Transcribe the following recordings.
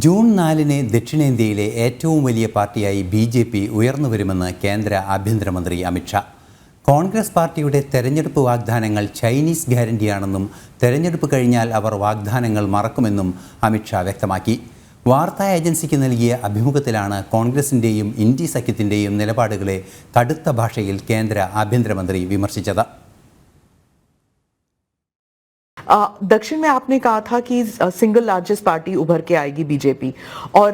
June 4-ന് ദക്ഷിണേന്ത്യയിലെ ഏറ്റവും വലിയ പാർട്ടിയായി ബി.ജെ.പി. ഉയർന്നുവരുമെന്ന് കേന്ദ്ര ആഭ്യന്തരമന്ത്രി അമിത്ഷാ. കോൺഗ്രസ് പാർട്ടിയുടെ തെരഞ്ഞെടുപ്പ് വാഗ്ദാനങ്ങൾ ചൈനീസ് ഗ്യാരണ്ടിയാണെന്നും തെരഞ്ഞെടുപ്പ് കഴിഞ്ഞാൽ അവർ വാഗ്ദാനങ്ങൾ മറക്കുമെന്നും അമിത്ഷാ വ്യക്തമാക്കി. വാർത്താ ഏജൻസിക്ക് നൽകിയ അഭിമുഖത്തിലാണ് കോൺഗ്രസിൻ്റെയും ഇന്ത്യ സഖ്യത്തിൻ്റെയും നിലപാടുകളെ കടുത്ത ഭാഷയിൽ കേന്ദ്ര ആഭ്യന്തരമന്ത്രി വിമർശിച്ചത്. दक्षिण में आपने कहा था कि सिंगल लार्जेस्ट पार्टी उभर के आएगी बीजेपी, और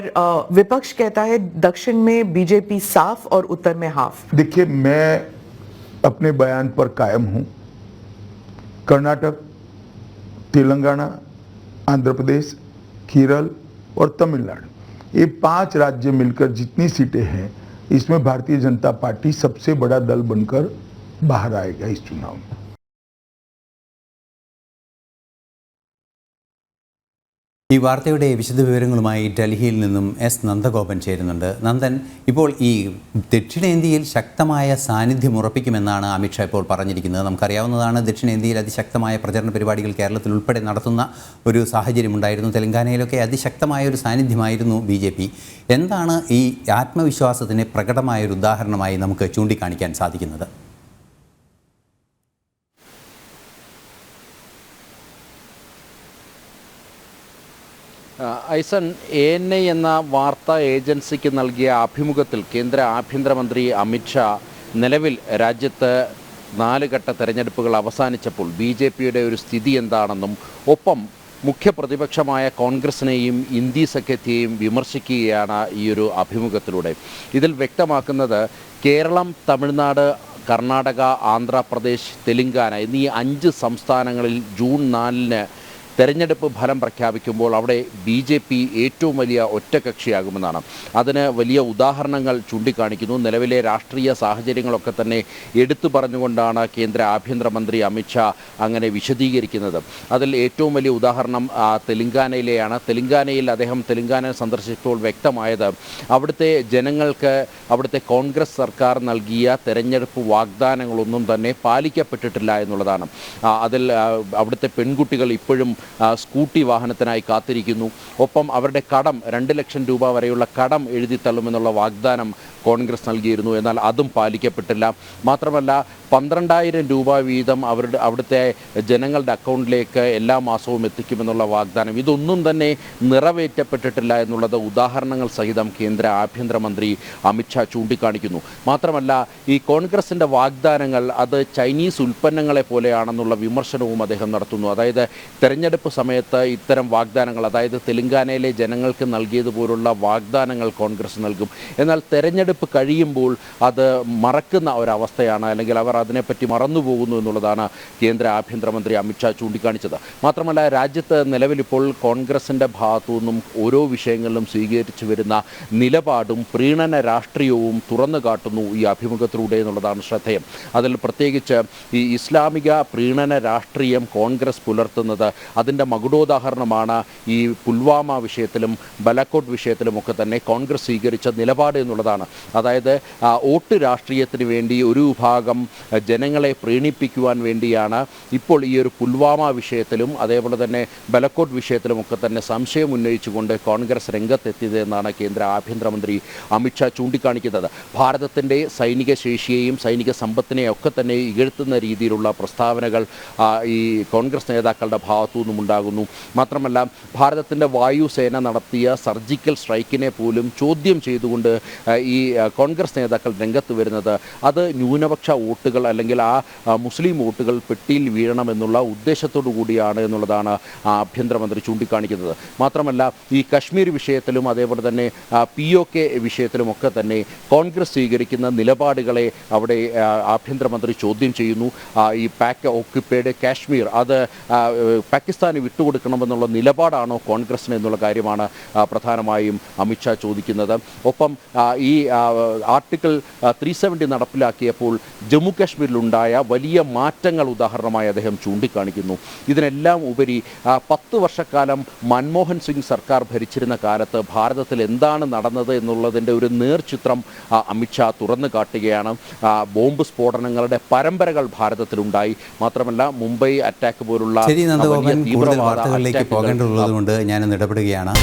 विपक्ष कहता है दक्षिण में बीजेपी साफ और उत्तर में हाफ. देखिए, मैं अपने बयान पर कायम हूं. कर्नाटक, तेलंगाना, आंध्र प्रदेश, केरल और तमिलनाडु, ये 5 राज्य मिलकर जितनी सीटें हैं, इसमें भारतीय जनता पार्टी सबसे बड़ा दल बनकर बाहर आएगा इस चुनाव में. ഈ വാർത്തയുടെ വിശദവിവരങ്ങളുമായി ഡൽഹിയിൽ നിന്നും എസ് നന്ദഗോപൻ ചേരുന്നുണ്ട്. നന്ദൻ, ഇപ്പോൾ ഈ ദക്ഷിണേന്ത്യയിൽ ശക്തമായ സാന്നിധ്യം ഉറപ്പിക്കുമെന്നാണ് അമിത്ഷാ ഇപ്പോൾ പറഞ്ഞിരിക്കുന്നത്. നമുക്കറിയാവുന്നതാണ്, ദക്ഷിണേന്ത്യയിൽ അതിശക്തമായ പ്രചരണ പരിപാടികൾ കേരളത്തിൽ ഉൾപ്പെടെ നടത്തുന്ന ഒരു സാഹചര്യമുണ്ടായിരുന്നു. തെലങ്കാനയിലൊക്കെ അതിശക്തമായ ഒരു സാന്നിധ്യമായിരുന്നു ബി.ജെ.പി. എന്താണ് ഈ ആത്മവിശ്വാസത്തിന് പ്രകടമായൊരു ഉദാഹരണമായി നമുക്ക് ചൂണ്ടിക്കാണിക്കാൻ സാധിക്കുന്നത്? ഐസൺ, ANI എന്ന വാർത്താ ഏജൻസിക്ക് നൽകിയ അഭിമുഖത്തിൽ കേന്ദ്ര ആഭ്യന്തരമന്ത്രി അമിത്ഷാ നിലവിൽ രാജ്യത്ത് 4 ഘട്ട തെരഞ്ഞെടുപ്പുകൾ അവസാനിച്ചപ്പോൾ ബി.ജെ.പിയുടെ ഒരു സ്ഥിതി എന്താണെന്നും ഒപ്പം മുഖ്യപ്രതിപക്ഷമായ കോൺഗ്രസിനെയും ഇന്ത്യ സഖ്യത്തെയും വിമർശിക്കുകയാണ് ഈ ഒരു അഭിമുഖത്തിലൂടെ. ഇതിൽ വ്യക്തമാക്കുന്നത് കേരളം, തമിഴ്നാട്, കർണാടക, ആന്ധ്രാപ്രദേശ്, തെലങ്കാന എന്നീ 5 സംസ്ഥാനങ്ങളിൽ ജൂൺ 4-ന് തെരഞ്ഞെടുപ്പ് ഫലം പ്രഖ്യാപിക്കുമ്പോൾ അവിടെ ബി.ജെ.പി. ഏറ്റവും വലിയ ഒറ്റകക്ഷിയാകുമെന്നാണ്. അതിന് വലിയ ഉദാഹരണങ്ങൾ ചൂണ്ടിക്കാണിക്കുന്നു. നിലവിലെ രാഷ്ട്രീയ സാഹചര്യങ്ങളൊക്കെ തന്നെ എടുത്തു പറഞ്ഞുകൊണ്ടാണ് കേന്ദ്ര ആഭ്യന്തരമന്ത്രി അമിത്ഷാ അങ്ങനെ വിശദീകരിക്കുന്നത്. അതിൽ ഏറ്റവും വലിയ ഉദാഹരണം തെലങ്കാനയിലെയാണ്. തെലങ്കാന സന്ദർശിച്ചപ്പോൾ വ്യക്തമായത് അവിടുത്തെ ജനങ്ങൾക്ക് അവിടുത്തെ കോൺഗ്രസ് സർക്കാർ നൽകിയ തെരഞ്ഞെടുപ്പ് വാഗ്ദാനങ്ങളൊന്നും തന്നെ പാലിക്കപ്പെട്ടിട്ടില്ല എന്നുള്ളതാണ്. അതിൽ അവിടുത്തെ പെൺകുട്ടികൾ ഇപ്പോഴും സ്കൂട്ടി വാഹനത്തിനായി കാത്തിരിക്കുന്നു. ഒപ്പം അവരുടെ കടം 2 ലക്ഷം രൂപ വരെയുള്ള കടം എഴുതിത്തള്ളുമെന്നുള്ള വാഗ്ദാനം കോൺഗ്രസ് നൽകിയിരുന്നു. എന്നാൽ അതും പാലിക്കപ്പെട്ടില്ല. മാത്രമല്ല 12,000 രൂപ വീതം അവിടുത്തെ ജനങ്ങളുടെ അക്കൗണ്ടിലേക്ക് എല്ലാ മാസവും എത്തിക്കുമെന്നുള്ള വാഗ്ദാനം, ഇതൊന്നും തന്നെ നിറവേറ്റപ്പെട്ടിട്ടില്ല എന്നുള്ളത് ഉദാഹരണങ്ങൾ സഹിതം കേന്ദ്ര ആഭ്യന്തരമന്ത്രി അമിത്ഷാ ചൂണ്ടിക്കാണിക്കുന്നു. മാത്രമല്ല ഈ കോൺഗ്രസിൻ്റെ വാഗ്ദാനങ്ങൾ അത് ചൈനീസ് ഉൽപ്പന്നങ്ങളെ പോലെയാണെന്നുള്ള വിമർശനവും അദ്ദേഹം നടത്തുന്നു. അതായത് തെരഞ്ഞെടുപ്പ് സമയത്ത് ഇത്തരം വാഗ്ദാനങ്ങൾ, അതായത് തെലങ്കാനയിലെ ജനങ്ങൾക്ക് നൽകിയതുപോലുള്ള വാഗ്ദാനങ്ങൾ കോൺഗ്രസ് നൽകും. എന്നാൽ തെരഞ്ഞെടുപ്പ് കഴിയുമ്പോൾ അത് മറക്കുന്ന ഒരവസ്ഥയാണ്, അല്ലെങ്കിൽ അവർ അതിനെപ്പറ്റി മറന്നുപോകുന്നു എന്നുള്ളതാണ് കേന്ദ്ര ആഭ്യന്തരമന്ത്രി അമിത്ഷാ ചൂണ്ടിക്കാണിച്ചത്. മാത്രമല്ല രാജ്യത്ത് നിലവിലിപ്പോൾ കോൺഗ്രസിൻ്റെ ഭാഗത്തു നിന്നും ഓരോ വിഷയങ്ങളിലും സ്വീകരിച്ചു വരുന്ന നിലപാടും പ്രീണന രാഷ്ട്രീയവും തുറന്നു കാട്ടുന്നു ഈ അഭിമുഖത്തിലൂടെ എന്നുള്ളതാണ് ശ്രദ്ധേയം. അതിൽ പ്രത്യേകിച്ച് ഈ ഇസ്ലാമിക പ്രീണന രാഷ്ട്രീയം കോൺഗ്രസ് പുലർത്തുന്നത് അതിൻ്റെ മകുടോദാഹരണമാണ് ഈ പുൽവാമ വിഷയത്തിലും ബലക്കോട്ട് വിഷയത്തിലുമൊക്കെ തന്നെ കോൺഗ്രസ് സ്വീകരിച്ച നിലപാട് എന്നുള്ളതാണ്. അതായത് വോട്ട് രാഷ്ട്രീയത്തിന് വേണ്ടി ഒരു വിഭാഗം ജനങ്ങളെ പ്രീണിപ്പിക്കുവാൻ വേണ്ടിയാണ് ഇപ്പോൾ ഈ ഒരു പുൽവാമ വിഷയത്തിലും അതേപോലെ തന്നെ ബലക്കോട്ട് വിഷയത്തിലുമൊക്കെ തന്നെ സംശയം ഉന്നയിച്ചുകൊണ്ട് കോൺഗ്രസ് രംഗത്തെത്തിയത് എന്നാണ് കേന്ദ്ര ആഭ്യന്തരമന്ത്രി അമിത്ഷാ ചൂണ്ടിക്കാണിക്കുന്നത്. ഭാരതത്തിൻ്റെ സൈനിക ശേഷിയെയും സൈനിക സമ്പത്തിനെയും ഒക്കെ തന്നെ ഇകഴ്ത്തുന്ന രീതിയിലുള്ള പ്രസ്താവനകൾ ഈ കോൺഗ്രസ് നേതാക്കളുടെ ഭാഗത്തു നിന്നും ഉണ്ടാകുന്നു. മാത്രമല്ല ഭാരതത്തിൻ്റെ വായുസേന നടത്തിയ സർജിക്കൽ സ്ട്രൈക്കിനെ പോലും ചോദ്യം ചെയ്തുകൊണ്ട് ഈ കോൺഗ്രസ് നേതാക്കൾ രംഗത്ത് വരുന്നത് അത് ന്യൂനപക്ഷ വോട്ടുകൾ അല്ലെങ്കിൽ മുസ്ലിം വോട്ടുകൾ പെട്ടിയിൽ വീഴണമെന്നുള്ള ഉദ്ദേശത്തോടു കൂടിയാണ് എന്നുള്ളതാണ് ആഭ്യന്തരമന്ത്രി ചൂണ്ടിക്കാണിക്കുന്നത്. മാത്രമല്ല ഈ കശ്മീർ വിഷയത്തിലും അതേപോലെ തന്നെ POK വിഷയത്തിലുമൊക്കെ തന്നെ കോൺഗ്രസ് സ്വീകരിക്കുന്ന നിലപാടുകളെ അവിടെ ആഭ്യന്തരമന്ത്രി ചോദ്യം ചെയ്യുന്നു. ഈ പാക് ഓക്യുപ്പൈഡ് കാശ്മീർ അത് പാകിസ്ഥാന് വിട്ടുകൊടുക്കണമെന്നുള്ള നിലപാടാണോ കോൺഗ്രസിന് എന്നുള്ള കാര്യമാണ് പ്രധാനമായും അമിത്ഷാ ചോദിക്കുന്നത്. ഒപ്പം ഈ ആർട്ടിക്കിൾ 370 നടപ്പിലാക്കിയപ്പോൾ ജമ്മു കാശ്മീരിലുണ്ടായ വലിയ മാറ്റങ്ങൾ ഉദാഹരണമായി അദ്ദേഹം ചൂണ്ടിക്കാണിക്കുന്നു. ഇതിനെല്ലാം ഉപരി 10 വർഷക്കാലം മൻമോഹൻ സിംഗ് സർക്കാർ ഭരിച്ചിരുന്ന കാലത്ത് ഭാരതത്തിൽ എന്താണ് നടന്നത് എന്നുള്ളതിൻ്റെ ഒരു നേർചിത്രം അമിത്ഷാ തുറന്നു കാട്ടുകയാണ്. ബോംബ് സ്ഫോടനങ്ങളുടെ പരമ്പരകൾ ഭാരതത്തിലുണ്ടായി. മാത്രമല്ല മുംബൈ അറ്റാക്ക് പോലുള്ള വാർത്തകളിലേക്ക് പോകേണ്ടതുള്ളതുകൊണ്ട് ഞാനൊന്ന് ഇടപെടുകയാണ്.